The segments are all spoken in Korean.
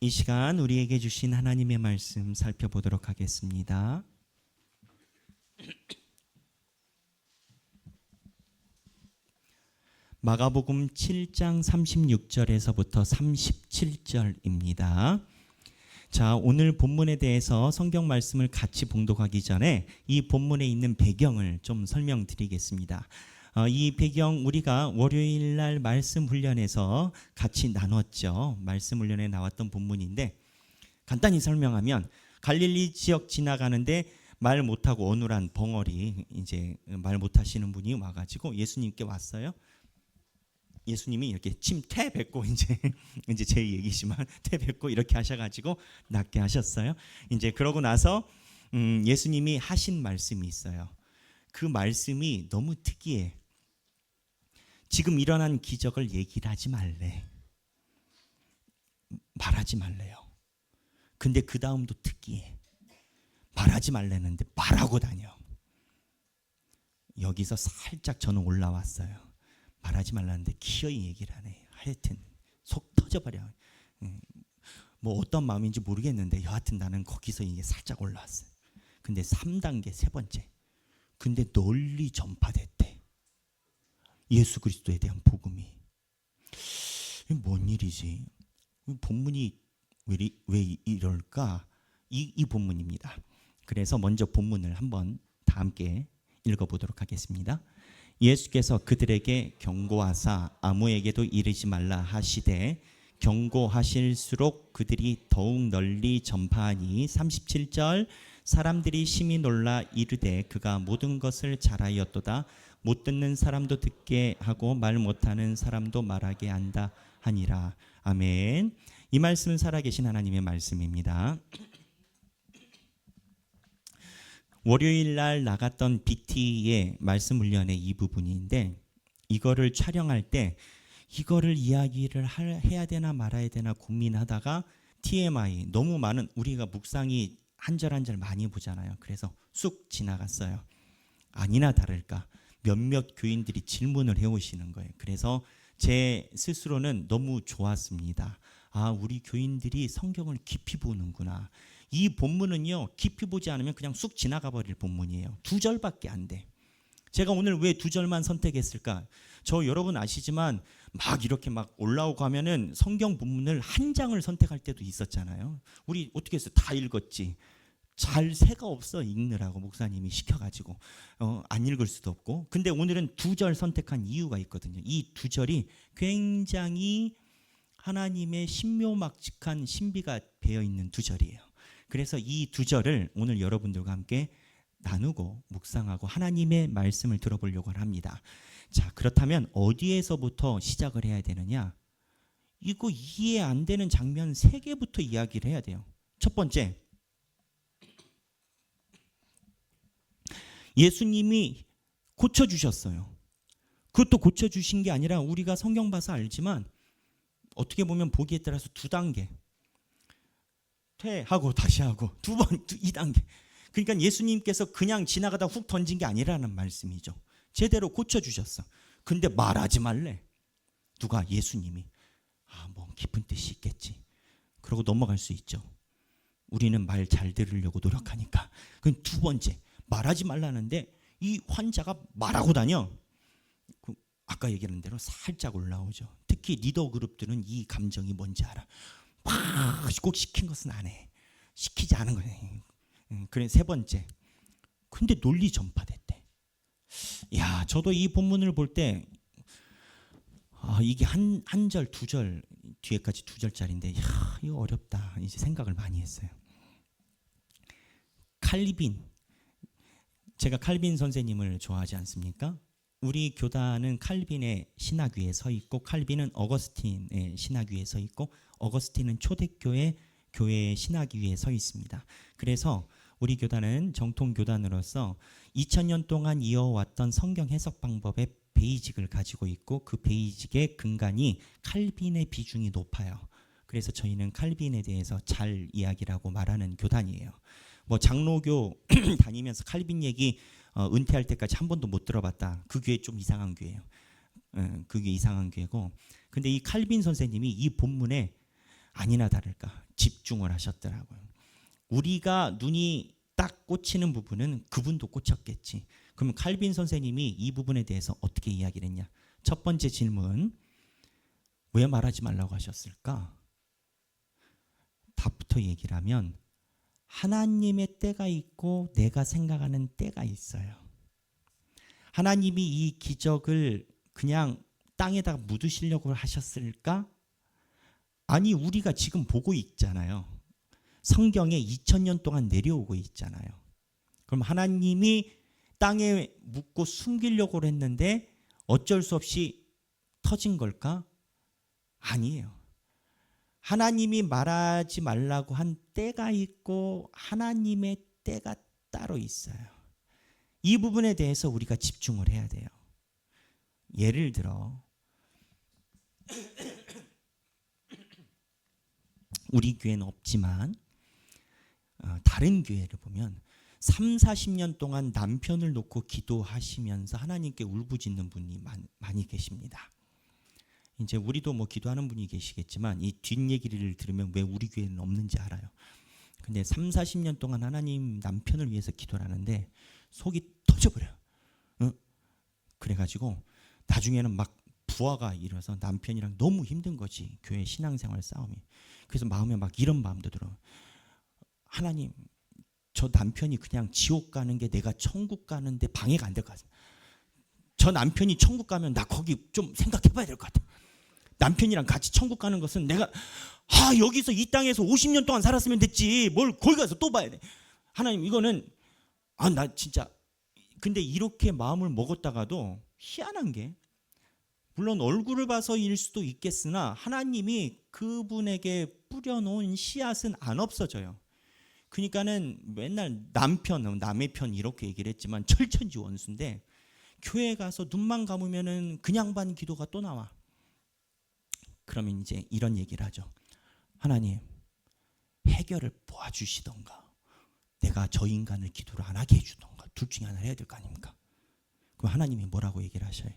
이 시간 우리에게 주신 하나님의 말씀 살펴보도록 하겠습니다. 마가복음 7장 36절에서부터 37절입니다. 자, 오늘 본문에 대해서 성경 말씀을 같이 봉독하기 전에 이 본문에 있는 배경을 좀 설명드리겠습니다. 이 배경 우리가 월요일 날 말씀 훈련에서 같이 나눴죠. 말씀 훈련에 나왔던 본문인데 간단히 설명하면 갈릴리 지역 지나가는데 말 못하고 어눌한 벙어리 이제 말 못하시는 분이 와가지고 예수님께 왔어요. 예수님이 이렇게 침 태 뱉고 이제 제 얘기지만 태 뱉고 이렇게 하셔가지고 낫게 하셨어요. 이제 그러고 나서 예수님이 하신 말씀이 있어요. 그 말씀이 너무 특이해. 지금 일어난 기적을 얘기를 하지 말래. 말하지 말래요. 근데 그 다음도 특이해. 말하지 말래는데 말하고 다녀. 여기서 살짝 저는 올라왔어요. 말하지 말라는데 기어이 얘기를 하네. 하여튼 속 터져버려. 뭐 어떤 마음인지 모르겠는데 여하튼 나는 거기서 이게 살짝 올라왔어요. 근데 3단계 세 번째. 근데 널리 전파됐대. 예수 그리스도에 대한 복음이. 이게 뭔 일이지? 본문이 왜 이럴까? 이 본문입니다. 그래서 먼저 본문을 한번 다 함께 읽어보도록 하겠습니다. 예수께서 그들에게 경고하사 아무에게도 이르지 말라 하시되 경고하실수록 그들이 더욱 널리 전파하니 37절 사람들이 심히 놀라 이르되 그가 모든 것을 잘하였도다. 못 듣는 사람도 듣게 하고 말 못하는 사람도 말하게 한다 하니라. 아멘. 이 말씀은 살아계신 하나님의 말씀입니다. 월요일 날 나갔던 BT의 말씀 훈련의 이 부분인데 이거를 촬영할 때 이거를 이야기를 해야 되나 말아야 되나 고민하다가 TMI 너무 많은 우리가 묵상이 한 절 한 절 많이 보잖아요. 그래서 쑥 지나갔어요. 아니나 다를까 몇몇 교인들이 질문을 해오시는 거예요. 그래서 제 스스로는 너무 좋았습니다. 아, 우리 교인들이 성경을 깊이 보는구나. 이 본문은요 깊이 보지 않으면 그냥 쑥 지나가 버릴 본문이에요. 2절밖에 안 돼. 제가 오늘 왜 2절만 선택했을까? 저 여러분 아시지만 막 이렇게 막 올라오고 하면은 성경 본문을 한 장을 선택할 때도 있었잖아요. 우리 어떻게 했어요? 다 읽었지. 잘 새가 없어 읽느라고 목사님이 시켜가지고 안 읽을 수도 없고. 근데 오늘은 2절 선택한 이유가 있거든요. 이 2절이 굉장히 하나님의 신묘막측한 신비가 배어있는 2절이에요. 그래서 이 2절을 오늘 여러분들과 함께 나누고 묵상하고 하나님의 말씀을 들어보려고 합니다. 자, 그렇다면 어디에서부터 시작을 해야 되느냐? 이거 이해 안 되는 장면 3개부터 이야기를 해야 돼요. 첫 번째, 예수님이 고쳐주셨어요. 그것도 고쳐주신 게 아니라 우리가 성경 봐서 알지만 어떻게 보면 보기에 따라서 2단계. 퇴하고 다시 하고 2단계. 그러니까 예수님께서 그냥 지나가다 훅 던진 게 아니라는 말씀이죠. 제대로 고쳐주셨어. 근데 말하지 말래. 누가? 예수님이. 뭐 깊은 뜻이 있겠지. 그러고 넘어갈 수 있죠. 우리는 말 잘 들으려고 노력하니까. 그럼 2번째. 말하지 말라는데 이 환자가 말하고 다녀. 아까 얘기한 대로 살짝 올라오죠. 특히 리더 그룹들은 이 감정이 뭔지 알아. 꼭 시킨 것은 안 해. 시키지 않은 거네. 그래 3번째. 근데 논리 전파됐대. 야, 저도 이 본문을 볼 때 이게 한 절, 2절 뒤에까지 2절짜리인데 이거 어렵다. 이제 생각을 많이 했어요. 칼빈. 제가 칼빈 선생님을 좋아하지 않습니까? 우리 교단은 칼빈의 신학 위에 서 있고 칼빈은 어거스틴의 신학 위에 서 있고 어거스틴은 초대교회 교회의 신학 위에 서 있습니다. 그래서 우리 교단은 정통 교단으로서 2000년 동안 이어왔던 성경 해석 방법의 베이직을 가지고 있고 그 베이직의 근간이 칼빈의 비중이 높아요. 그래서 저희는 칼빈에 대해서 잘 이야기라고 말하는 교단이에요. 뭐 장로교 다니면서 칼빈 얘기 은퇴할 때까지 한 번도 못 들어봤다. 그 교회 좀 이상한 교회예요. 그게 이상한 교회고. 근데 이 칼빈 선생님이 이 본문에 아니나 다를까 집중을 하셨더라고요. 우리가 눈이 딱 꽂히는 부분은 그분도 꽂혔겠지. 그러면 칼빈 선생님이 이 부분에 대해서 어떻게 이야기를 했냐? 첫 번째 질문, 왜 말하지 말라고 하셨을까? 답부터 얘기를 하면 하나님의 때가 있고 내가 생각하는 때가 있어요. 하나님이 이 기적을 그냥 땅에다가 묻으시려고 하셨을까? 아니, 우리가 지금 보고 있잖아요. 성경에 2000년 동안 내려오고 있잖아요. 그럼 하나님이 땅에 묻고 숨기려고 했는데 어쩔 수 없이 터진 걸까? 아니에요. 하나님이 말하지 말라고 한 때가 있고 하나님의 때가 따로 있어요. 이 부분에 대해서 우리가 집중을 해야 돼요. 예를 들어 우리 교회는 없지만 다른 교회를 보면 3, 40년 동안 남편을 놓고 기도하시면서 하나님께 울부짖는 분이 많이 계십니다. 이제 우리도 뭐 기도하는 분이 계시겠지만 이 뒷얘기를 들으면 왜 우리 교회는 없는지 알아요. 근데 3, 40년 동안 하나님 남편을 위해서 기도를 하는데 속이 터져버려요. 그래가지고 나중에는 막 부하가 일어서 남편이랑 너무 힘든 거지. 교회 신앙생활 싸움이. 그래서 마음에 막 이런 마음도 들어. 하나님, 저 남편이 그냥 지옥 가는 게 내가 천국 가는데 방해가 안 될 것 같아. 저 남편이 천국 가면 나 거기 좀 생각해봐야 될 것 같아. 남편이랑 같이 천국 가는 것은 내가 여기서 이 땅에서 50년 동안 살았으면 됐지. 뭘 거기 가서 또 봐야 돼. 하나님, 이거는 나 진짜. 근데 이렇게 마음을 먹었다가도 희한한 게, 물론 얼굴을 봐서일 수도 있겠으나 하나님이 그분에게 뿌려놓은 씨앗은 안 없어져요. 그러니까는 맨날 남의 편 이렇게 얘기를 했지만 철천지 원수인데, 교회 가서 눈만 감으면은 그냥 반 기도가 또 나와. 그러면 이제 이런 얘기를 하죠. 하나님, 해결을 도와주시던가 내가 저 인간을 기도를 안 하게 해주던가 둘 중에 하나를 해야 될 거 아닙니까? 그럼 하나님이 뭐라고 얘기를 하셔요?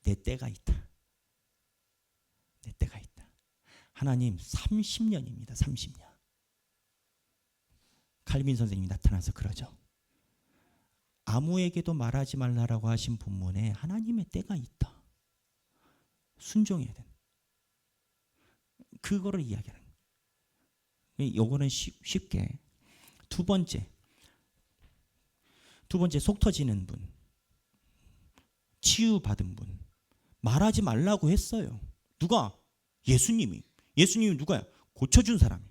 내 때가 있다. 내 때가 있다. 하나님 30년입니다. 30년. 칼빈 선생님이 나타나서 그러죠. 아무에게도 말하지 말라라고 하신 본문에 하나님의 때가 있다. 순종해야 돼. 그거를 이야기하는 거예요. 요거는 쉽게. 두 번째 속 터지는 분, 치유받은 분, 말하지 말라고 했어요. 누가? 예수님이 누가요? 고쳐준 사람이.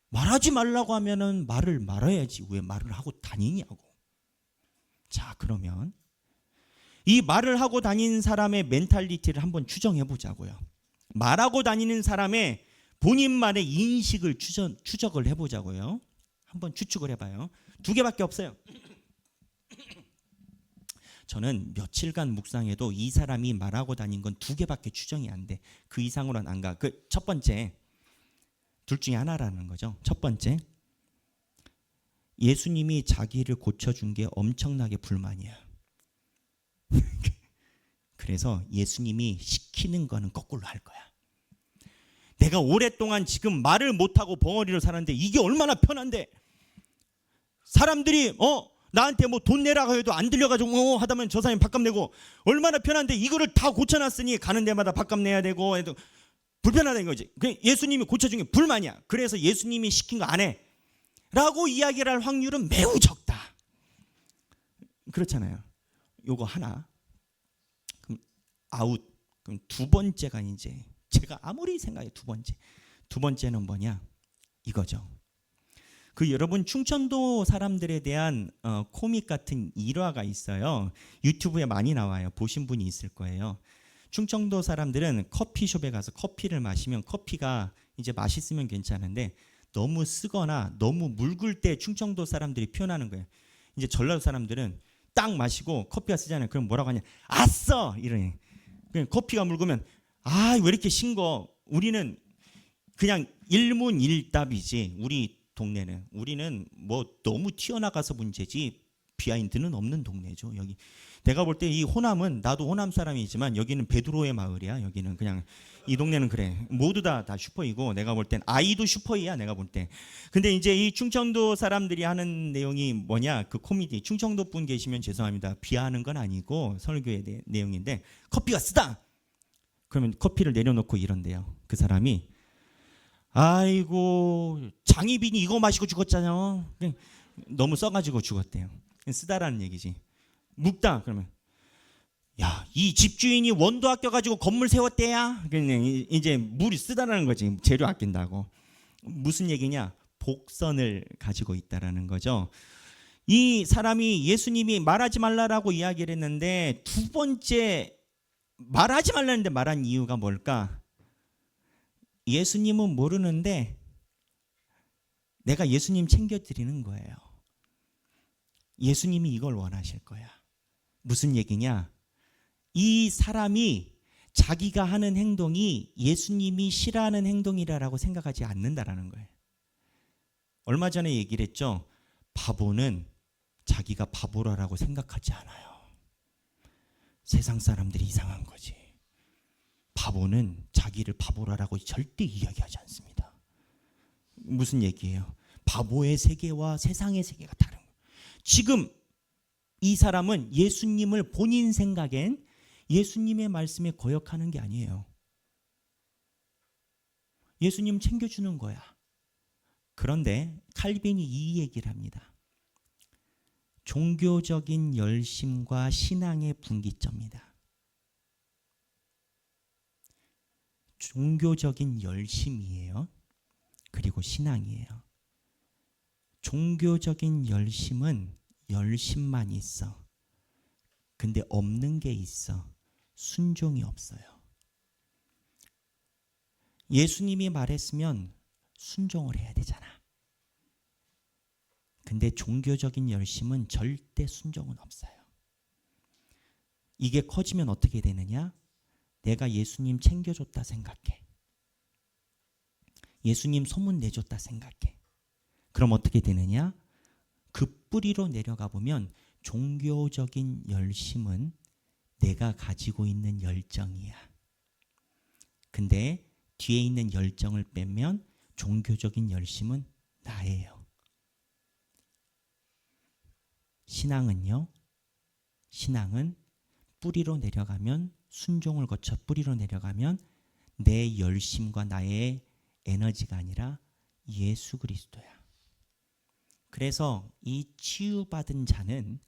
말하지 말라고 하면은 말을 말아야지 왜 말을 하고 다니냐고. 자, 그러면 이 말을 하고 다니는 사람의 멘탈리티를 한번 추정해 보자고요. 말하고 다니는 사람의 본인만의 인식을 추적을 해보자고요. 한번 추측을 해봐요. 두 개밖에 없어요. 저는 며칠간 묵상해도 이 사람이 말하고 다닌 건 두 개밖에 추정이 안 돼. 그 이상으로는 안 가. 그 첫 번째, 둘 중에 하나라는 거죠. 첫 번째, 예수님이 자기를 고쳐준 게 엄청나게 불만이야. 그래서 예수님이 시키는 거는 거꾸로 할 거야. 내가 오랫동안 지금 말을 못하고 벙어리로 살았는데 이게 얼마나 편한데, 사람들이 나한테 뭐 돈 내라고 해도 안 들려가지고 하다면 저 사람이 밥값 내고, 얼마나 편한데 이거를 다 고쳐놨으니 가는 데마다 밥값 내야 되고 해도 불편하다는 거지. 예수님이 고쳐준 게 불만이야. 그래서 예수님이 시킨 거 안 해 라고 이야기를 할 확률은 매우 적다. 그렇잖아요. 요거 하나. 그럼 아웃. 그럼 두 번째가 이제 제가 아무리 생각해 두 번째는 뭐냐 이거죠. 그 여러분 충청도 사람들에 대한 코믹 같은 일화가 있어요. 유튜브에 많이 나와요. 보신 분이 있을 거예요. 충청도 사람들은 커피숍에 가서 커피를 마시면 커피가 이제 맛있으면 괜찮은데 너무 쓰거나 너무 mul글 때 충청도 사람들이 표현하는 거예요. 이제 전라도 사람들은 딱 마시고 커피가 쓰잖아요. 그럼 뭐라고 하냐? 아싸! 이러니. 커피가 묽으면 왜 이렇게 싱거? 우리는 그냥 일문일답이지. 우리는 뭐 너무 튀어나가서 문제지 비하인드는 없는 동네죠. 여기 내가 볼 때 이 호남은, 나도 호남 사람이지만 여기는 베드로의 마을이야. 여기는 그냥 이 동네는 그래. 모두 다 슈퍼이고 내가 볼 땐 아이도 슈퍼이야 내가 볼 때. 근데 이제 이 충청도 사람들이 하는 내용이 뭐냐? 그 코미디. 충청도 분 계시면 죄송합니다. 비하하는 건 아니고 설교의 내용인데 커피가 쓰다. 그러면 커피를 내려놓고 이런대요. 그 사람이 아이고 장희빈이 이거 마시고 죽었잖아요. 너무 써가지고 죽었대요. 쓰다라는 얘기지. 묵다 그러면 야, 이 집주인이 원도 아껴가지고 건물 세웠대야. 그냥 이제 물이 쓰다라는 거지. 재료 아낀다고. 무슨 얘기냐? 복선을 가지고 있다라는 거죠. 이 사람이 예수님이 말하지 말라라고 이야기를 했는데 두 번째 말하지 말라는데 말한 이유가 뭘까? 예수님은 모르는데 내가 예수님 챙겨드리는 거예요. 예수님이 이걸 원하실 거야. 무슨 얘기냐? 이 사람이 자기가 하는 행동이 예수님이 싫어하는 행동이라고 생각하지 않는다라는 거예요. 얼마 전에 얘기를 했죠. 바보는 자기가 바보라고 생각하지 않아요. 세상 사람들이 이상한 거지. 바보는 자기를 바보라고 절대 이야기하지 않습니다. 무슨 얘기예요? 바보의 세계와 세상의 세계가 다른 거예요. 지금 이 사람은 예수님을 본인 생각엔 예수님의 말씀에 거역하는 게 아니에요. 예수님 챙겨주는 거야. 그런데 칼빈이 이 얘기를 합니다. 종교적인 열심과 신앙의 분기점이다. 종교적인 열심이에요. 그리고 신앙이에요. 종교적인 열심은 열심만 있어. 근데 없는 게 있어. 순종이 없어요. 예수님이 말했으면 순종을 해야 되잖아. 근데 종교적인 열심은 절대 순종은 없어요. 이게 커지면 어떻게 되느냐? 내가 예수님 챙겨줬다 생각해. 예수님 소문 내줬다 생각해. 그럼 어떻게 되느냐? 그 뿌리로 내려가 보면 종교적인 열심은 내가 가지고 있는 열정이야. 근데 뒤에 있는 열정을 빼면 종교적인 열심은 나예요. 신앙은요? 신앙은 뿌리로 내려가면 순종을 거쳐 뿌리로 내려가면 내 열심과 나의 에너지가 아니라 예수 그리스도야. 그래서 이 치유받은 자는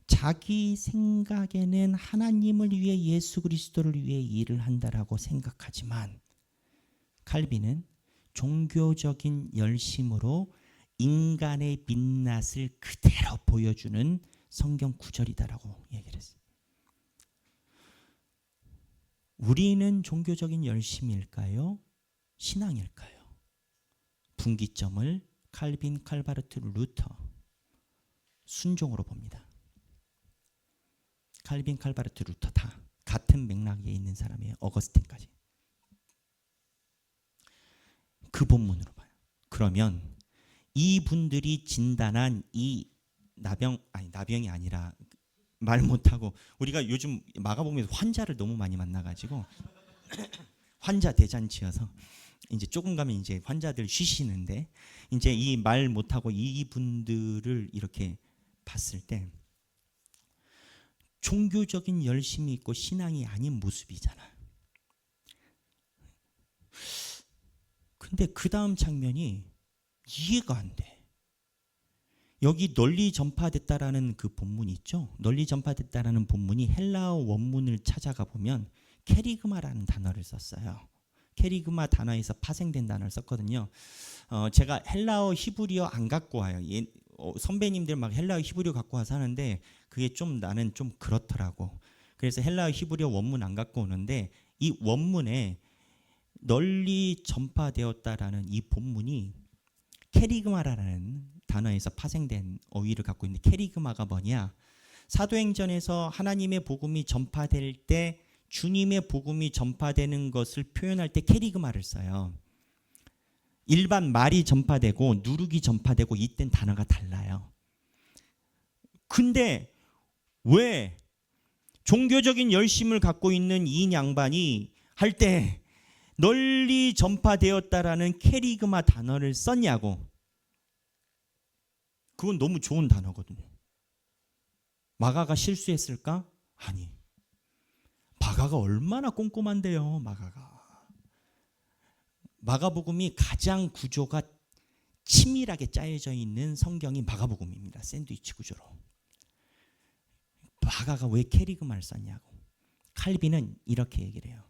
자기 생각에는 하나님을 위해 예수 그리스도를 위해 일을 한다라고 생각하지만 칼빈은 종교적인 열심으로 인간의 민낯을 그대로 보여주는 성경 구절이다라고 얘기를 했어요. 우리는 종교적인 열심일까요? 신앙일까요? 분기점을 칼빈, 칼바르트, 루터 순종으로 봅니다. 칼빈, 칼바르트, 루터 다 같은 맥락에 있는 사람이에요. 어거스틴까지. 그 본문으로 봐요. 그러면 이분들이 진단한 이 나병이 아니라 말 못하고 우리가 요즘 마가복음에서 환자를 너무 많이 만나가지고 환자 대잔치여서 이제 조금 가면 이제 환자들 쉬시는데 이제 이 말 못하고 이분들을 이렇게 봤을 때 종교적인 열심이 있고 신앙이 아닌 모습이잖아. 근데 그 다음 장면이 이해가 안 돼. 여기 널리 전파됐다라는 그 본문이 있죠. 널리 전파됐다라는 본문이 헬라어 원문을 찾아가 보면 케리그마라는 단어를 썼어요. 케리그마 단어에서 파생된 단어를 썼거든요. 제가 헬라어 히브리어 안 갖고 와요. 선배님들 막 헬라어 히브리어 갖고 와서 하는데 그게 좀 나는 좀 그렇더라고. 그래서 헬라어 히브리어 원문 안 갖고 오는데 이 원문에 널리 전파되었다라는 이 본문이 케리그마라는 단어에서 파생된 어휘를 갖고 있는데 케리그마가 뭐냐? 사도행전에서 하나님의 복음이 전파될 때 주님의 복음이 전파되는 것을 표현할 때 케리그마를 써요. 일반 말이 전파되고 누룩이 전파되고 이땐 단어가 달라요. 근데 왜 종교적인 열심을 갖고 있는 이 양반이 할 때 널리 전파되었다라는 캐리그마 단어를 썼냐고. 그건 너무 좋은 단어거든요. 마가가 실수했을까? 아니. 마가가 얼마나 꼼꼼한데요, 마가가. 마가복음이 가장 구조가 치밀하게 짜여져 있는 성경이 마가복음입니다. 샌드위치 구조로. 마가가 왜 캐리그마를 썼냐고. 칼빈은 이렇게 얘기를 해요.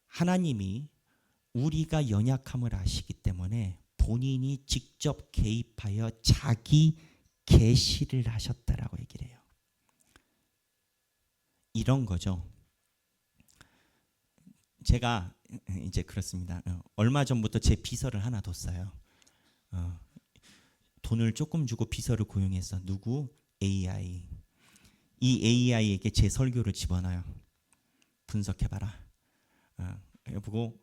하나님이 우리가 연약함을 아시기 때문에 본인이 직접 개입하여 자기 계시를 하셨다라고 얘기를 해요. 이런 거죠. 제가 이제 그렇습니다. 얼마 전부터 제 비서를 하나 뒀어요. 돈을 조금 주고 비서를 고용해서 누구? AI. 이 AI에게 제 설교를 집어넣어요. 분석해봐라. 보고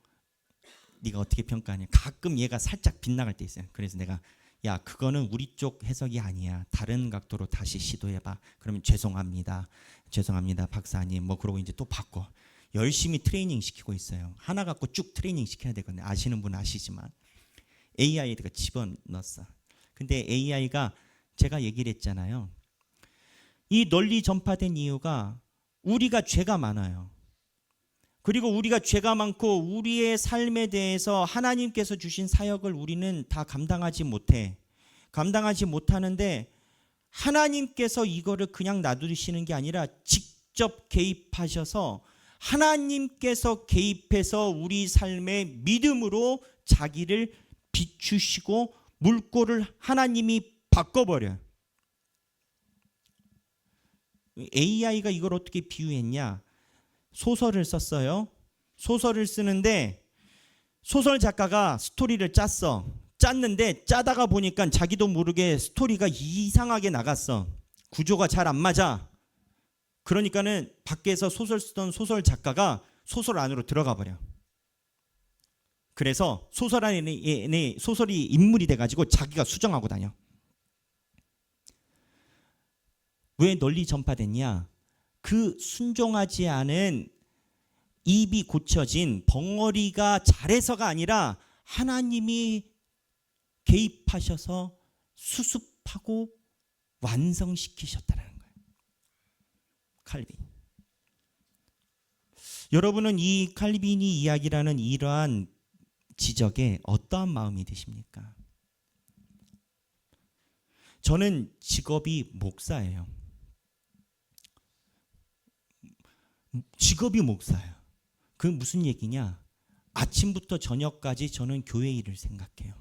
네가 어떻게 평가하냐. 가끔 얘가 살짝 빗나갈 때 있어요. 그래서 내가 야 그거는 우리 쪽 해석이 아니야. 다른 각도로 다시 시도해봐. 그러면 죄송합니다 박사님 뭐 그러고 이제 또 바꿔. 열심히 트레이닝 시키고 있어요. 하나 갖고 쭉 트레이닝 시켜야 되거든요. 아시는 분은 아시지만 AI에다가 집어넣었어. 근데 AI가 제가 얘기를 했잖아요. 이 널리 전파된 이유가 우리가 죄가 많아요. 그리고 우리가 죄가 많고 우리의 삶에 대해서 하나님께서 주신 사역을 우리는 다 감당하지 못해. 감당하지 못하는데 하나님께서 이거를 그냥 놔두시는 게 아니라 직접 개입하셔서 하나님께서 개입해서 우리 삶의 믿음으로 자기를 비추시고 물꼬를 하나님이 바꿔버려요. AI가 이걸 어떻게 비유했냐? 소설을 썼어요. 소설을 쓰는데 소설 작가가 스토리를 짰는데 짜다가 보니까 자기도 모르게 스토리가 이상하게 나갔어. 구조가 잘 안 맞아. 그러니까는 밖에서 소설 쓰던 소설 작가가 소설 안으로 들어가 버려. 그래서 소설 안에 소설이 인물이 돼가지고 자기가 수정하고 다녀. 왜 널리 전파됐냐? 그 순종하지 않은 입이 고쳐진 벙어리가 잘해서가 아니라 하나님이 개입하셔서 수습하고 완성시키셨다는 거예요. 칼빈. 여러분은 이 칼빈이 이야기라는 이러한 지적에 어떠한 마음이 드십니까? 저는 직업이 목사예요. 직업이 목사예요. 그게 무슨 얘기냐? 아침부터 저녁까지 저는 교회 일을 생각해요.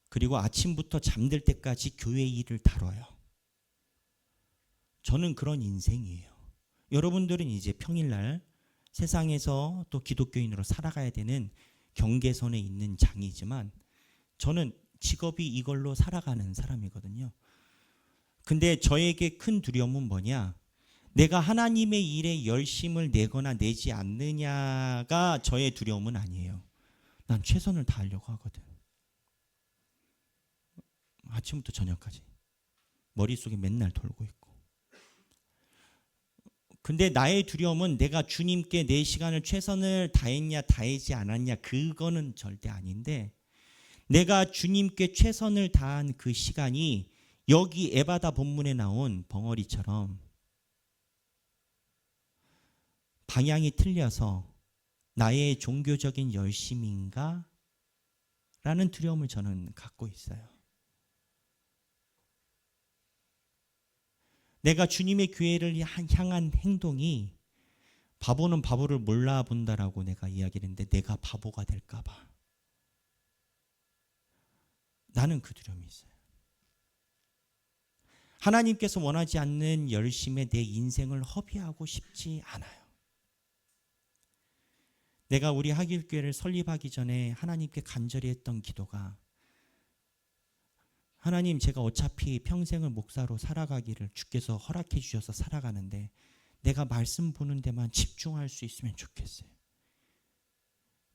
그리고 아침부터 잠들 때까지 교회 일을 다뤄요. 저는 그런 인생이에요. 여러분들은 이제 평일날 세상에서 또 기독교인으로 살아가야 되는 경계선에 있는 장이지만 저는 직업이 이걸로 살아가는 사람이거든요. 근데 저에게 큰 두려움은 뭐냐? 내가 하나님의 일에 열심을 내거나 내지 않느냐가 저의 두려움은 아니에요. 난 최선을 다하려고 하거든. 아침부터 저녁까지 머릿속에 맨날 돌고 있고. 근데 나의 두려움은 내가 주님께 내 시간을 최선을 다했냐 다하지 않았냐 그거는 절대 아닌데 내가 주님께 최선을 다한 그 시간이 여기 에바다 본문에 나온 벙어리처럼 방향이 틀려서 나의 종교적인 열심인가? 라는 두려움을 저는 갖고 있어요. 내가 주님의 교회를 향한 행동이 바보는 바보를 몰라본다라고 내가 이야기를 했는데 내가 바보가 될까 봐. 나는 그 두려움이 있어요. 하나님께서 원하지 않는 열심에 내 인생을 허비하고 싶지 않아요. 내가 우리 하길교회를 설립하기 전에 하나님께 간절히 했던 기도가 하나님 제가 어차피 평생을 목사로 살아가기를 주께서 허락해 주셔서 살아가는데 내가 말씀 보는 데만 집중할 수 있으면 좋겠어요.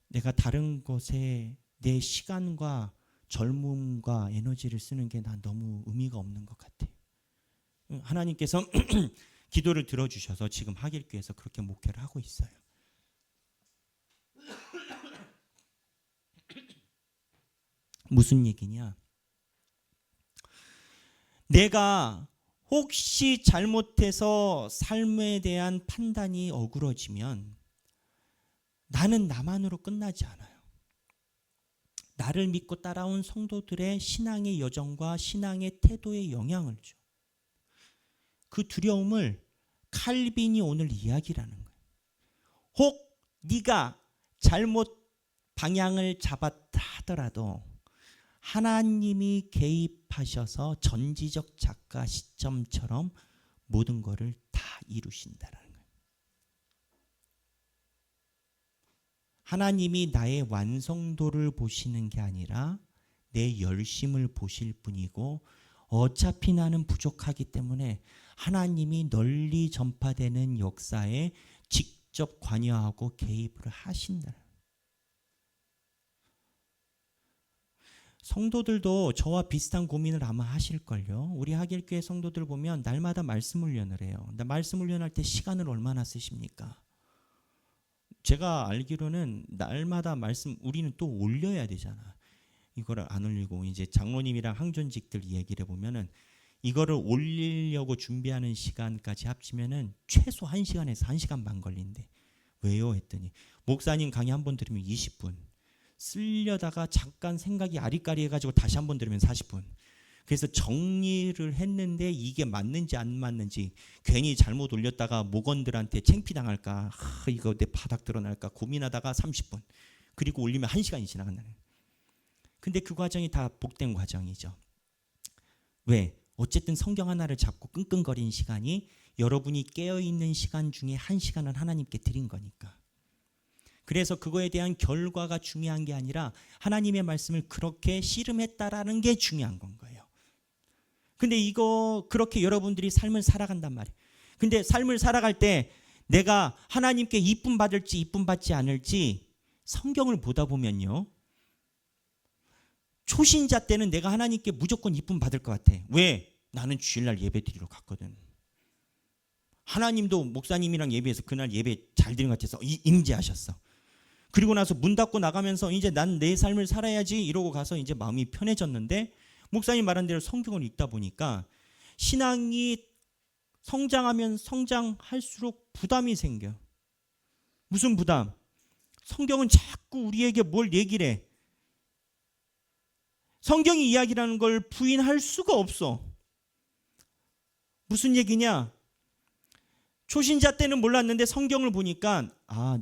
내가 다른 것에 내 시간과 젊음과 에너지를 쓰는 게 난 너무 의미가 없는 것 같아. 하나님께서 기도를 들어주셔서 지금 하길교회에서 그렇게 목회를 하고 있어요. 무슨 얘기냐? 내가 혹시 잘못해서 삶에 대한 판단이 어그러지면 나는 나만으로 끝나지 않아요. 나를 믿고 따라온 성도들의 신앙의 여정과 신앙의 태도에 영향을 줘. 그 두려움을 칼빈이 오늘 이야기라는 거예요. 혹 네가 잘못 방향을 잡았다 하더라도 하나님이 개입하셔서 전지적 작가 시점처럼 모든 것을 다 이루신다라는 거예요. 하나님이 나의 완성도를 보시는 게 아니라 내 열심을 보실 뿐이고, 어차피 나는 부족하기 때문에 하나님이 널리 전파되는 역사에 직접 관여하고 개입을 하신다. 성도들도 저와 비슷한 고민을 아마 하실걸요. 우리 하길교회 성도들 보면 날마다 말씀 훈련을 해요. 말씀 훈련할 때 시간을 얼마나 쓰십니까? 제가 알기로는 날마다 말씀 우리는 또 올려야 되잖아. 이거를 안 올리고 이제 장로님이랑 항존직들 얘기를 해보면은 이거를 올리려고 준비하는 시간까지 합치면은 최소 1시간에서 1시간 반 걸린대. 왜요? 했더니 목사님 강의 한 번 들으면 20분. 쓰려다가 잠깐 생각이 아리까리 해가지고 다시 한번 들으면 40분. 그래서 정리를 했는데 이게 맞는지 안 맞는지, 괜히 잘못 올렸다가 목원들한테 창피당할까, 이거 내 바닥 드러날까 고민하다가 30분. 그리고 올리면 1시간이 지나간다는 거예요. 근데 그 과정이 다 복된 과정이죠. 왜? 어쨌든 성경 하나를 잡고 끙끙거리는 시간이 여러분이 깨어있는 시간 중에 1시간은 하나님께 드린 거니까. 그래서 그거에 대한 결과가 중요한 게 아니라 하나님의 말씀을 그렇게 씨름했다라는 게 중요한 건 거예요. 근데 이거 그렇게 여러분들이 삶을 살아간단 말이에요. 근데 삶을 살아갈 때 내가 하나님께 이쁨 받을지 이쁨 받지 않을지 성경을 보다 보면요, 초신자 때는 내가 하나님께 무조건 이쁨 받을 것 같아. 왜? 나는 주일날 예배 드리러 갔거든. 하나님도 목사님이랑 예배해서 그날 예배 잘 드린 것 같아서 임재하셨어. 그리고 나서 문 닫고 나가면서 이제 난 내 삶을 살아야지 이러고 가서 이제 마음이 편해졌는데, 목사님 말한 대로 성경을 읽다 보니까 신앙이 성장하면 성장할수록 부담이 생겨. 무슨 부담? 성경은 자꾸 우리에게 뭘 얘기를 해. 성경이 이야기라는 걸 부인할 수가 없어. 무슨 얘기냐? 초신자 때는 몰랐는데 성경을 보니까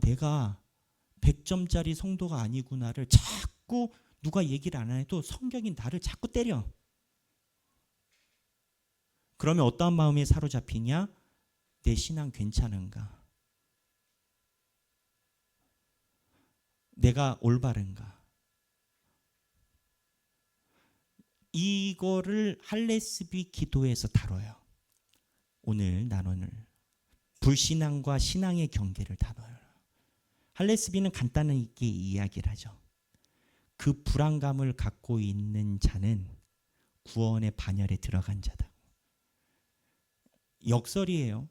내가 100점짜리 성도가 아니구나를 자꾸 누가 얘기를 안 해도 성경이 나를 자꾸 때려. 그러면 어떠한 마음에 사로잡히냐? 내 신앙 괜찮은가? 내가 올바른가? 이거를 할례스비 기도에서 다뤄요. 오늘 나눌 불신앙과 신앙의 경계를 다뤄요. 할례스비는 간단하게 이야기를 하죠. 그 불안감을 갖고 있는 자는 구원의 반열에 들어간 자다. 역설이에요.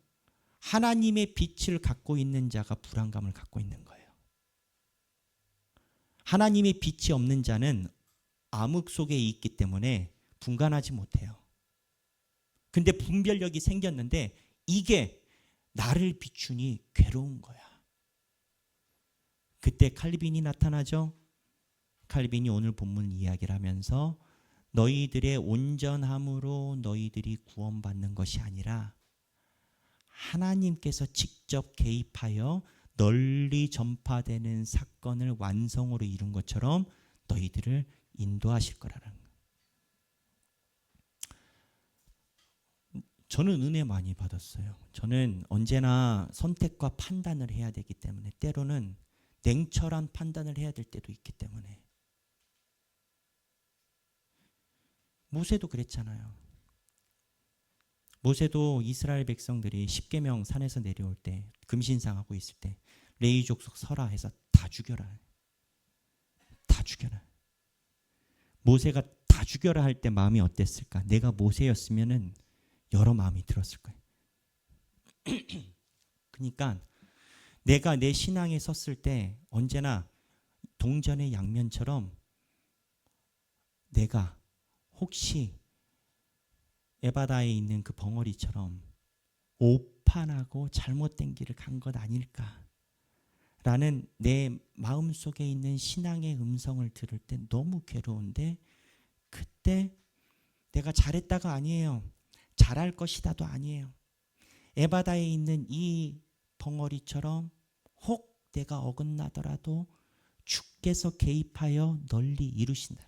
하나님의 빛을 갖고 있는 자가 불안감을 갖고 있는 거예요. 하나님의 빛이 없는 자는 암흑 속에 있기 때문에 분간하지 못해요. 근데 분별력이 생겼는데 이게 나를 비추니 괴로운 거야. 그때 칼빈이 나타나죠. 칼빈이 오늘 본문 이야기를 하면서 너희들의 온전함으로 너희들이 구원받는 것이 아니라 하나님께서 직접 개입하여 널리 전파되는 사건을 완성으로 이룬 것처럼 너희들을 인도하실 거라는 거예요. 저는 은혜 많이 받았어요. 저는 언제나 선택과 판단을 해야 되기 때문에 때로는 냉철한 판단을 해야 될 때도 있기 때문에. 모세도 그랬잖아요. 모세도 이스라엘 백성들이 십계명 산에서 내려올 때 금신상하고 있을 때 레위 족속 서라 해서 다 죽여라. 다 죽여라. 모세가 다 죽여라 할 때 마음이 어땠을까? 내가 모세였으면은 여러 마음이 들었을 거예요. 그러니까 내가 내 신앙에 섰을 때 언제나 동전의 양면처럼 내가 혹시 에바다에 있는 그 벙어리처럼 오판하고 잘못된 길을 간 것 아닐까 라는 내 마음속에 있는 신앙의 음성을 들을 때 너무 괴로운데, 그때 내가 잘했다가 아니에요, 잘할 것이다도 아니에요. 에바다에 있는 이 벙어리처럼 혹 내가 어긋나더라도 주께서 개입하여 널리 이루신다.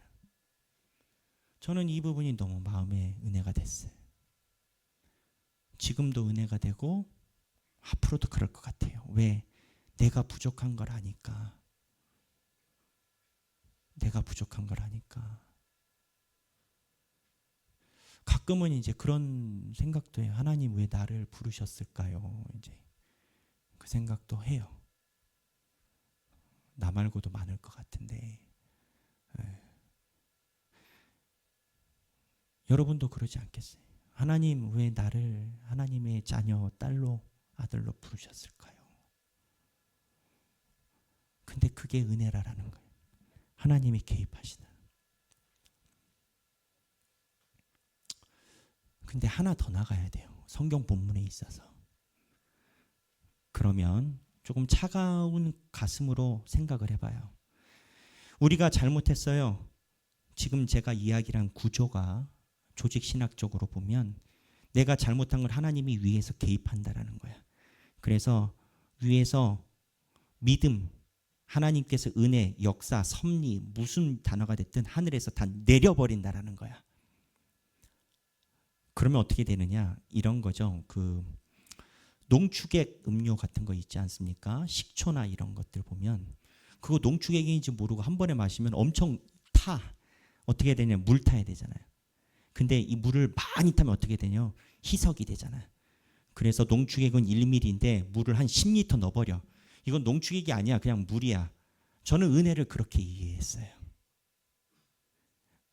저는 이 부분이 너무 마음에 은혜가 됐어요. 지금도 은혜가 되고 앞으로도 그럴 것 같아요. 왜? 내가 부족한 걸 아니까. 내가 부족한 걸 아니까. 가끔은 이제 그런 생각도 해요. 하나님 왜 나를 부르셨을까요? 이제 그 생각도 해요. 나 말고도 많을 것 같은데. 여러분도 그러지 않겠어요? 하나님 왜 나를 하나님의 자녀, 딸로, 아들로 부르셨을까요? 근데 그게 은혜라는 거예요. 하나님이 개입하시다. 근데 하나 더 나가야 돼요. 성경 본문에 있어서. 그러면 조금 차가운 가슴으로 생각을 해봐요. 우리가 잘못했어요. 지금 제가 이야기한 구조가 조직신학적으로 보면 내가 잘못한 걸 하나님이 위에서 개입한다라는 거야. 그래서 위에서 믿음, 하나님께서 은혜, 역사, 섭리, 무슨 단어가 됐든 하늘에서 다 내려버린다라는 거야. 그러면 어떻게 되느냐? 이런 거죠. 그 농축액 음료 같은 거 있지 않습니까? 식초나 이런 것들 보면 그거 농축액인지 모르고 한 번에 마시면 엄청 타. 어떻게 되냐? 물 타야 되잖아요. 근데 이 물을 많이 타면 어떻게 되냐? 희석이 되잖아요. 그래서 농축액은 1ml인데 물을 한 10리터 넣어버려. 이건 농축액이 아니야. 그냥 물이야. 저는 은혜를 그렇게 이해했어요.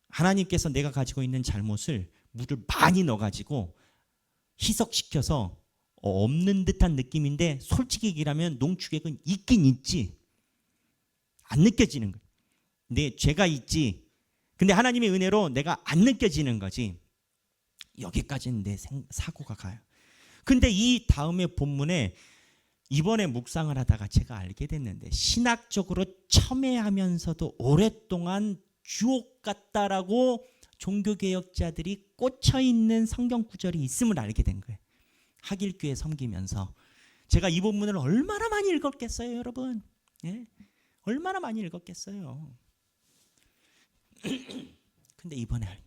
하나님께서 내가 가지고 있는 잘못을 물을 많이 넣어가지고 희석시켜서 없는 듯한 느낌인데, 솔직히 얘기하면 농축액은 있긴 있지. 안 느껴지는 거예요. 내 죄가 있지. 근데 하나님의 은혜로 내가 안 느껴지는 거지. 여기까지는 내 사고가 가요. 근데 이 다음에 본문에 이번에 묵상을 하다가 제가 알게 됐는데, 신학적으로 첨예하면서도 오랫동안 주옥 같다라고 종교개혁자들이 꽂혀있는 성경 구절이 있음을 알게 된 거예요. 하길교회 섬기면서 제가 이 본문을 얼마나 많이 읽었겠어요, 여러분? 예? 얼마나 많이 읽었겠어요. 근데 이번에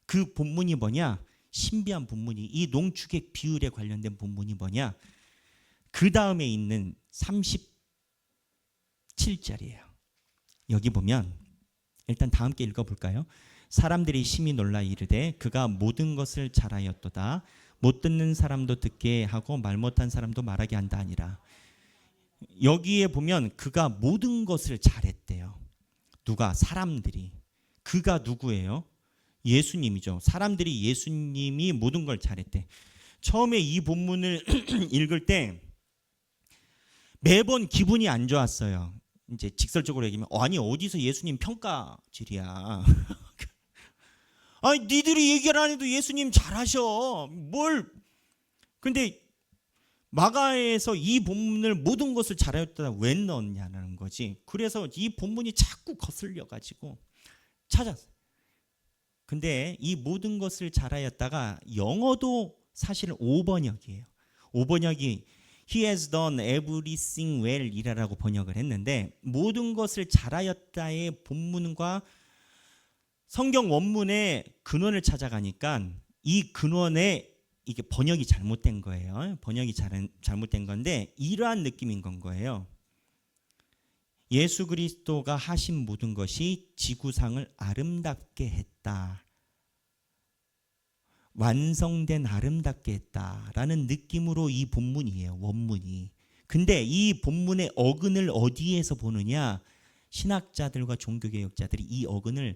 그 본문이 뭐냐? 신비한 본문이, 이 농축액 비율에 관련된 본문이 뭐냐? 그 다음에 있는 37절이에요. 여기 보면 일단 다 함께 읽어볼까요? 사람들이 심히 놀라 이르되 그가 모든 것을 잘하였도다. 못 듣는 사람도 듣게 하고 말 못한 사람도 말하게 한다 아니라. 여기에 보면 그가 모든 것을 잘했대요. 누가? 사람들이. 그가 누구예요? 예수님이죠. 사람들이 예수님이 모든 걸 잘했대. 처음에 이 본문을 읽을 때 매번 기분이 안 좋았어요. 이제 직설적으로 얘기하면 아니 어디서 예수님 평가질이야. 아니 니들이 얘기를 안 해도 예수님 잘하셔. 뭘. 근데 마가에서 이 본문을 모든 것을 잘하였다 왜 넣었냐는 거지. 그래서 이 본문이 자꾸 거슬려가지고 찾았어요. 근데 이 모든 것을 잘하였다가 영어도 사실은 5번역이에요. 5번역이 He has done everything well 이라고 번역을 했는데, 모든 것을 잘하였다의 본문과 성경 원문의 근원을 찾아가니까 이 근원에 이게 번역이 잘못된 거예요. 번역이 잘못된 건데 이러한 느낌인 건 거예요. 예수 그리스도가 하신 모든 것이 지구상을 아름답게 했다. 완성된 아름답게 했다라는 느낌으로 이 본문이에요. 원문이. 근데 이 본문의 어근을 어디에서 보느냐? 신학자들과 종교개혁자들이 이 어근을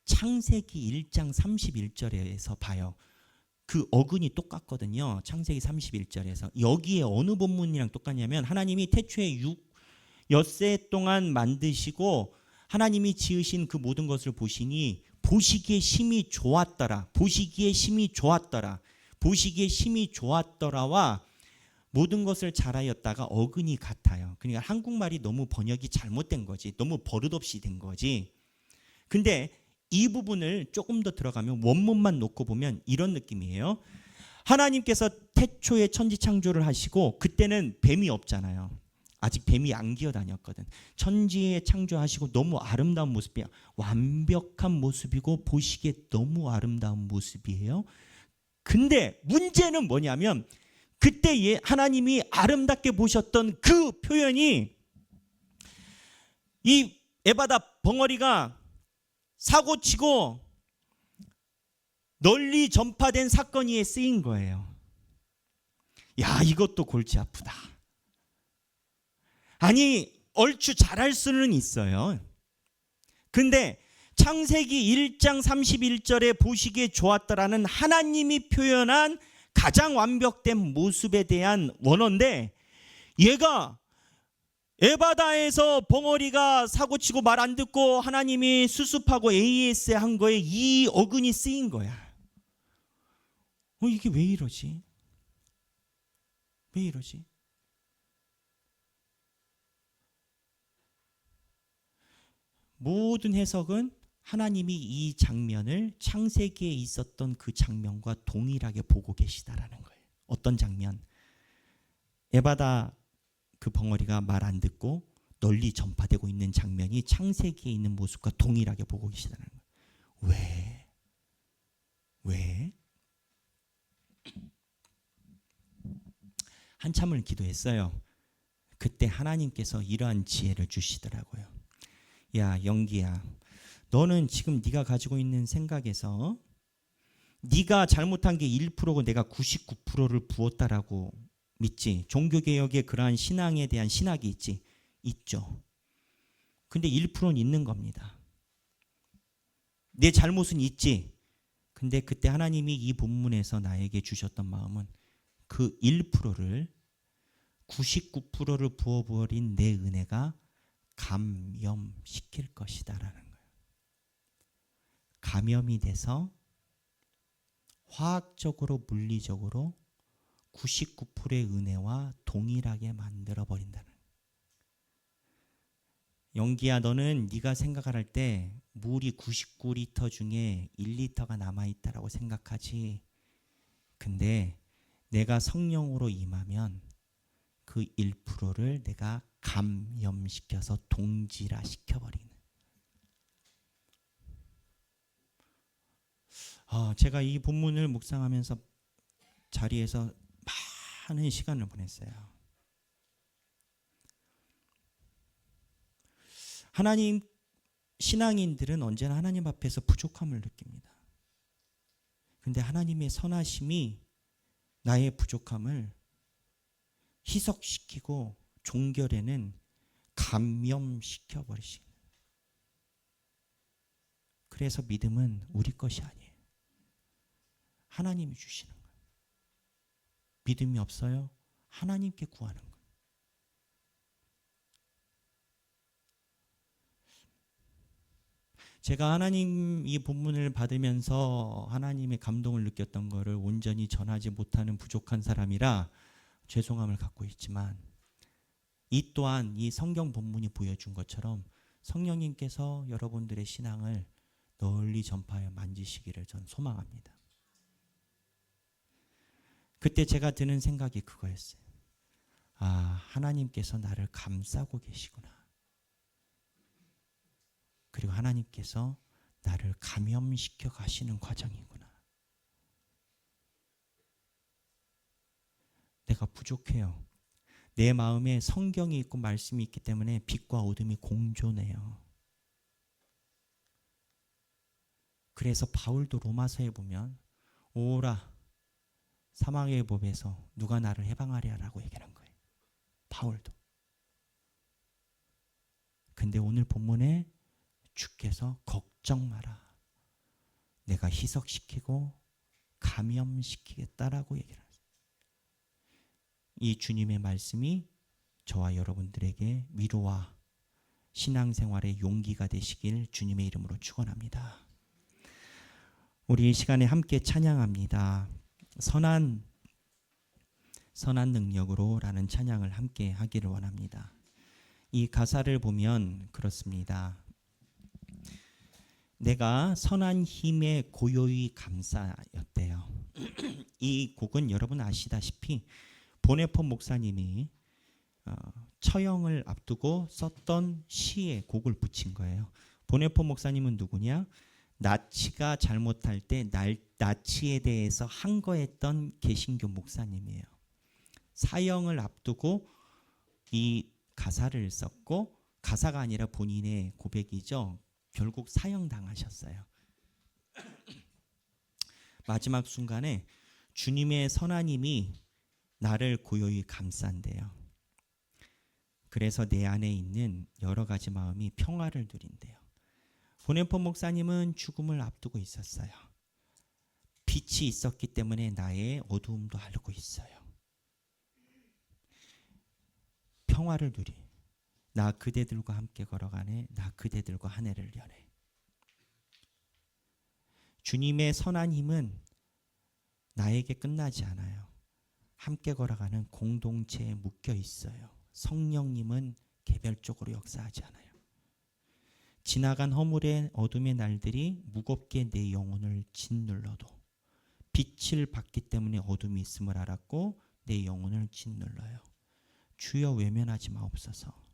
창세기 1장 31절에서 봐요. 그 어근이 똑같거든요. 창세기 31절에서. 여기에 어느 본문이랑 똑같냐면 하나님이 태초에 엿새 동안 만드시고 하나님이 지으신 그 모든 것을 보시니 보시기에 심히 좋았더라. 보시기에 심히 좋았더라. 보시기에 심히 좋았더라와 모든 것을 잘하였다가 어근이 같아요. 그러니까 한국말이 너무 번역이 잘못된 거지. 너무 버릇없이 된 거지. 근데 이 부분을 조금 더 들어가면 원문만 놓고 보면 이런 느낌이에요. 하나님께서 태초에 천지 창조를 하시고 그때는 뱀이 없잖아요. 아직 뱀이 안 기어다녔거든. 천지에 창조하시고 너무 아름다운 모습이야. 완벽한 모습이고 보시기에 너무 모습이에요. 근데 문제는 뭐냐면 그때 하나님이 아름답게 보셨던 그 표현이 이 에바다 벙어리가 사고치고 널리 전파된 사건이 쓰인 거예요. 야, 이것도 골치 아프다. 아니, 얼추 잘할 수는 있어요. 근데 창세기 1장 31절에 보시기에 좋았더라는 하나님이 표현한 가장 완벽된 모습에 대한 원어인데 얘가 에바다에서 벙어리가 사고치고 말 안 듣고 하나님이 수습하고 AS 한 거에 이 어근이 쓰인 거야. 이게 왜 이러지? 왜 이러지? 모든 해석은 하나님이 이 장면을 창세기에 있었던 그 장면과 동일하게 보고 계시다라는 거예요. 어떤 장면? 에바다 그 벙어리가 말 안 듣고 널리 전파되고 있는 장면이 창세기에 있는 모습과 동일하게 보고 계시다는 거예요. 왜? 한참을 기도했어요. 그때 하나님께서 이러한 지혜를 주시더라고요. 야, 영기야, 너는 지금 네가 가지고 있는 생각에서 네가 잘못한 게 1%고 내가 99%를 부었다라고 믿지. 종교개혁에 그러한 신앙에 대한 신학이 있죠. 근데 1%는 있는 겁니다. 내 잘못은 있지. 근데 그때 하나님이 이 본문에서 나에게 주셨던 마음은 그 1%를 99%를 부어버린 내 은혜가 감염시킬 것이다라는 거예요. 감염이 돼서 화학적으로 물리적으로 99%의 은혜와 동일하게 만들어버린다는 거예요. 영기야, 너는 네가 생각을 할 때 물이 99리터 중에 1리터가 남아있다라고 생각하지. 근데 내가 성령으로 임하면 그 1%를 내가 감염시켜서 동질화시켜버리는. 제가 이 본문을 묵상하면서 자리에서 많은 시간을 보냈어요. 하나님 신앙인들은 언제나 하나님 앞에서 부족함을 느낍니다. 근데 하나님의 선하심이 나의 부족함을 희석시키고 종결에는 감염시켜 버리시는. 그래서 믿음은 우리 것이 아니에요. 하나님이 주시는 거예요. 믿음이 없어요? 하나님께 구하는 거예요. 제가 하나님 이 본문을 받으면서 하나님의 감동을 느꼈던 것을 온전히 전하지 못하는 부족한 사람이라 죄송함을 갖고 있지만, 이 또한 이 성경 본문이 보여준 것처럼 성령님께서 여러분들의 신앙을 널리 전파하여 만지시기를 전 소망합니다. 그때 제가 드는 생각이 그거였어요. 하나님께서 나를 감싸고 계시구나. 그리고 하나님께서 나를 감염시켜 가시는 과정이구나. 내가 부족해요. 내 마음에 성경이 있고 말씀이 있기 때문에 빛과 어둠이 공존해요. 그래서 바울도 로마서에 보면 오라 사망의 법에서 누가 나를 해방하랴라고 얘기하는 거예요. 바울도. 근데 오늘 본문에 주께서 걱정 마라. 내가 희석시키고 감염시키겠다라고 얘기를 합니다. 이 주님의 말씀이 저와 여러분들에게 위로와 신앙생활의 용기가 되시길 주님의 이름으로 축원합니다. 우리 이 시간에 함께 찬양합니다. 선한 능력으로라는 찬양을 함께 하기를 원합니다. 이 가사를 보면 그렇습니다. 내가 선한 힘에 고요히 감사였대요. 이 곡은 여러분 아시다시피 보네포 목사님이 처형을 앞두고 썼던 시에 곡을 붙인 거예요. 보네포 목사님은 누구냐? 나치가 잘못할 때 나치에 대해서 항거했던 개신교 목사님이에요. 사형을 앞두고 이 가사를 썼고, 가사가 아니라 본인의 고백이죠. 결국 사형당하셨어요. 마지막 순간에 주님의 선한 힘이 나를 고요히 감싼대요. 그래서 내 안에 있는 여러 가지 마음이 평화를 누린대요. 보네포 목사님은 죽음을 앞두고 있었어요. 빛이 있었기 때문에 나의 어두움도 알고 있어요. 평화를 누리. 나 그대들과 함께 걸어가네. 나 그대들과 한 해를 여네. 주님의 선한 힘은 나에게 끝나지 않아요. 함께 걸어가는 공동체에 묶여 있어요. 성령님은 개별적으로 역사하지 않아요. 지나간 허물의 어둠의 날들이 무겁게 내 영혼을 짓눌러도 빛을 받기 때문에 어둠이 있음을 알았고 내 영혼을 짓눌러요. 주여 외면하지 마옵소서.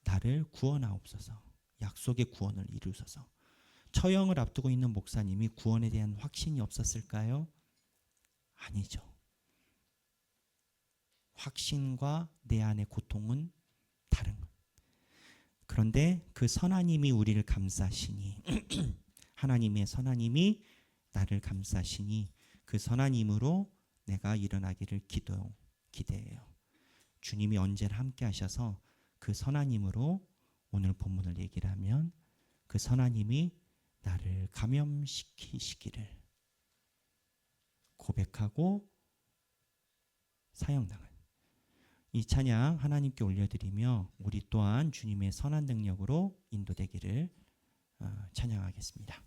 나를 구원하옵소서. 약속의 구원을 이루소서. 처형을 앞두고 있는 목사님이 구원에 대한 확신이 없었을까요? 아니죠. 확신과 내 안의 고통은 다른 것. 그런데 그 선한 힘이 우리를 감싸시니 하나님의 선한 힘이 나를 감싸시니 그 선한 힘으로 내가 일어나기를 기대해요. 주님이 언제나 함께 하셔서 그 선한 힘으로 오늘 본문을 얘기를 하면 그 선한 힘이 나를 감염시키시기를 고백하고 사형당한 이 찬양 하나님께 올려드리며 우리 또한 주님의 선한 능력으로 인도되기를 찬양하겠습니다.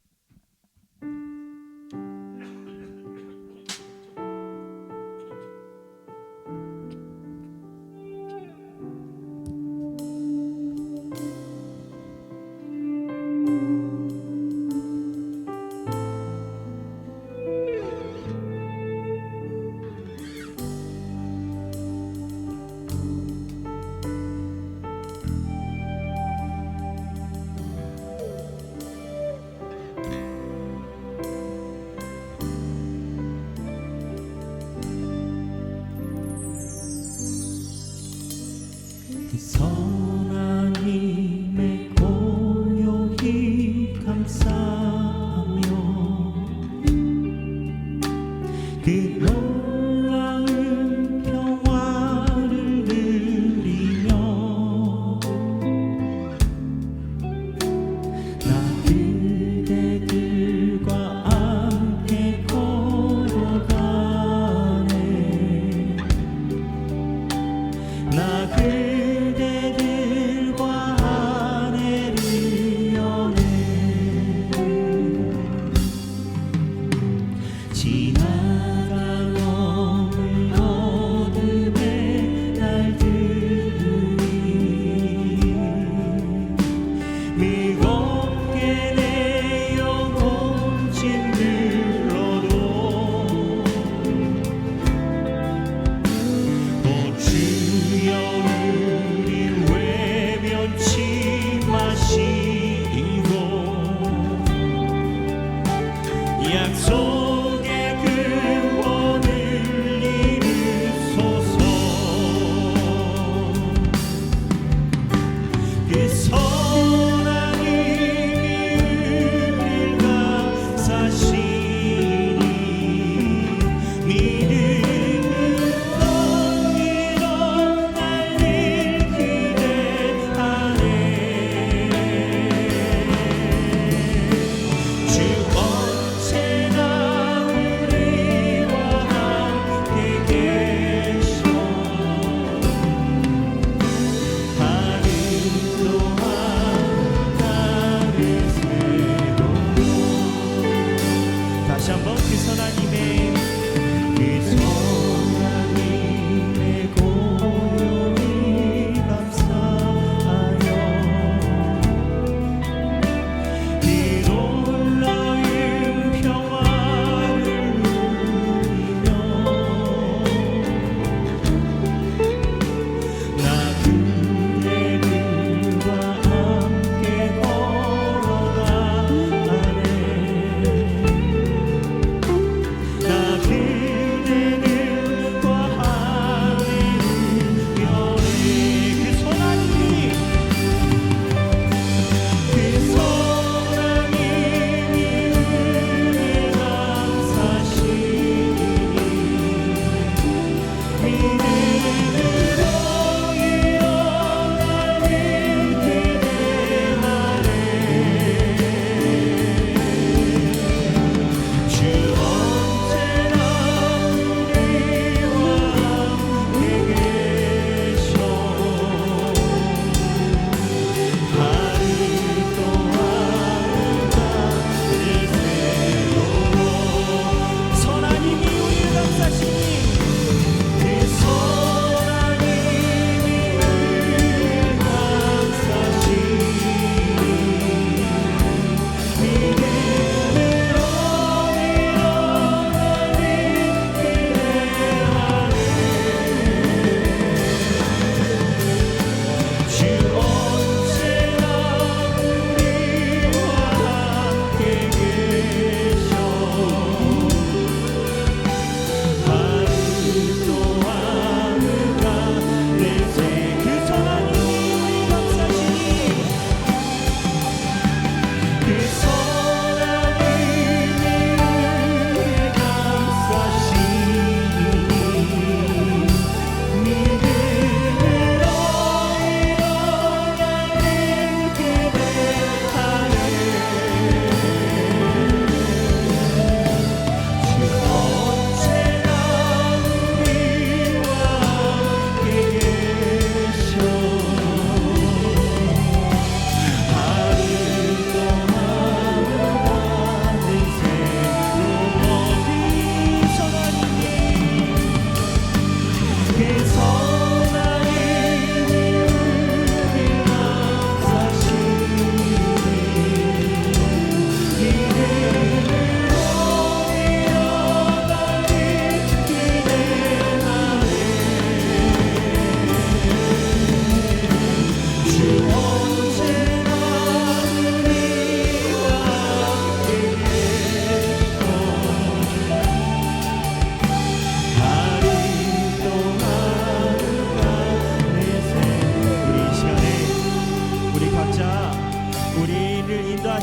선한 힘에 고요히 감사하며 그 놀라운 평화를 누리며 나 그대들과 함께 걸어가네. 나 그대들과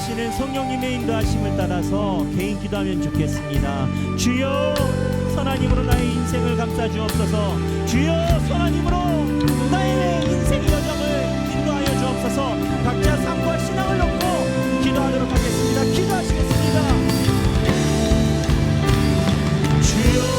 인도하시는 성령님의 인도하심을 따라서 개인 기도하면 좋겠습니다. 주여 선한 힘으로 나의 인생을 감싸 주옵소서. 주여 선한 힘으로 나의 인생의 여정을 인도하여 주옵소서. 각자 삶과 신앙을 놓고 기도하도록 하겠습니다. 기도하시겠습니다. 주여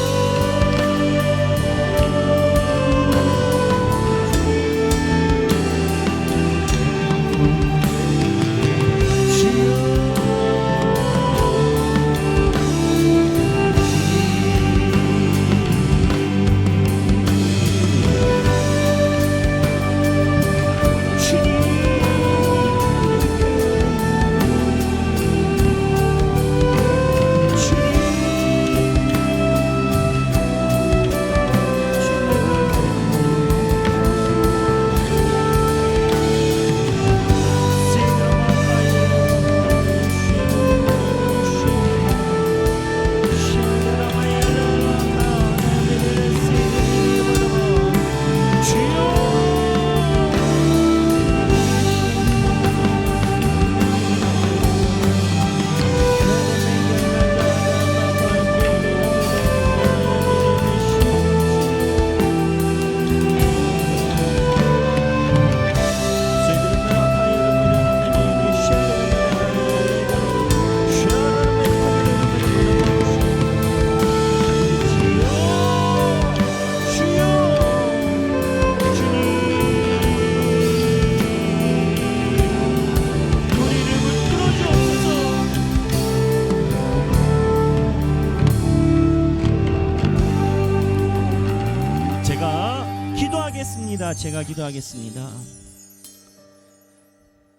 제가 기도하겠습니다.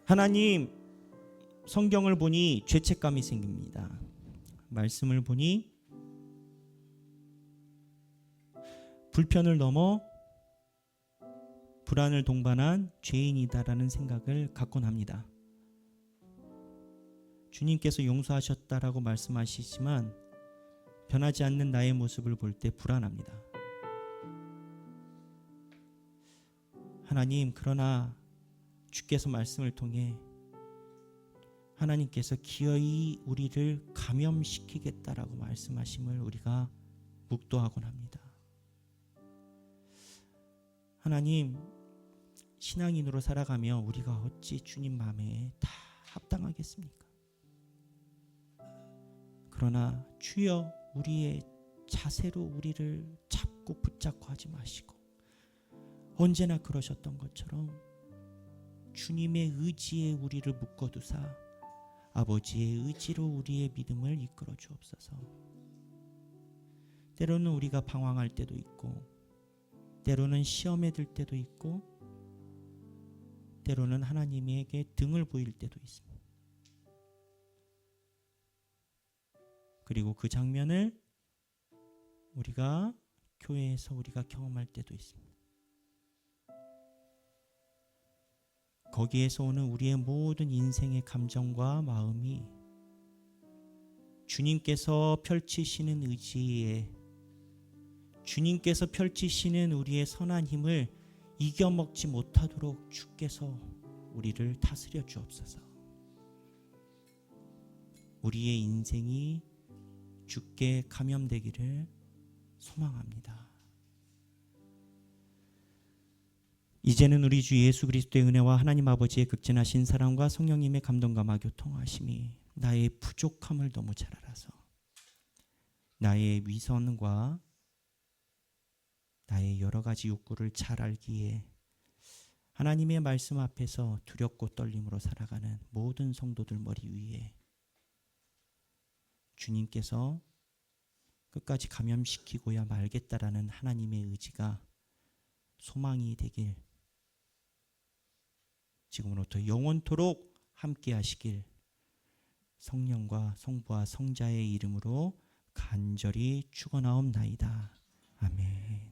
하나님, 성경을 보니 죄책감이 생깁니다. 말씀을 보니 불편을 넘어 불안을 동반한 죄인이다라는 생각을 갖곤 합니다. 주님께서 용서하셨다라고 말씀하시지만 변하지 않는 나의 모습을 볼 때 불안합니다. 하나님, 그러나 주께서 말씀을 통해 하나님께서 기어이 우리를 감염시키겠다라고 말씀하심을 우리가 묵도하곤 합니다. 하나님, 신앙인으로 살아가며 우리가 어찌 주님 마음에 다 합당하겠습니까? 그러나 주여, 우리의 자세로 우리를 잡고 붙잡고 하지 마시고 언제나 그러셨던 것처럼 주님의 의지에 우리를 묶어두사 아버지의 의지로 우리의 믿음을 이끌어 주옵소서. 때로는 우리가 방황할 때도 있고, 때로는 시험에 들 때도 있고, 때로는 하나님에게 등을 보일 때도 있습니다. 그리고 그 장면을 우리가 교회에서 우리가 경험할 때도 있습니다. 거기에서 오는 우리의 모든 인생의 감정과 마음이 주님께서 펼치시는 의지에, 주님께서 펼치시는 우리의 선한 힘을 이겨먹지 못하도록 주께서 우리를 다스려 주옵소서. 우리의 인생이 주께 감염되기를 소망합니다. 이제는 우리 주 예수 그리스도의 은혜와 하나님 아버지의 극진하신 사랑과 성령님의 감동과 교통하심이 나의 부족함을 너무 잘 알아서 나의 위선과 나의 여러 가지 욕구를 잘 알기에 하나님의 말씀 앞에서 두렵고 떨림으로 살아가는 모든 성도들 머리 위에 주님께서 끝까지 감염시키고야 말겠다라는 하나님의 의지가 소망이 되길, 지금으로부터 영원토록 함께 하시길 성령과 성부와 성자의 이름으로 간절히 축원하옵나이다. 아멘.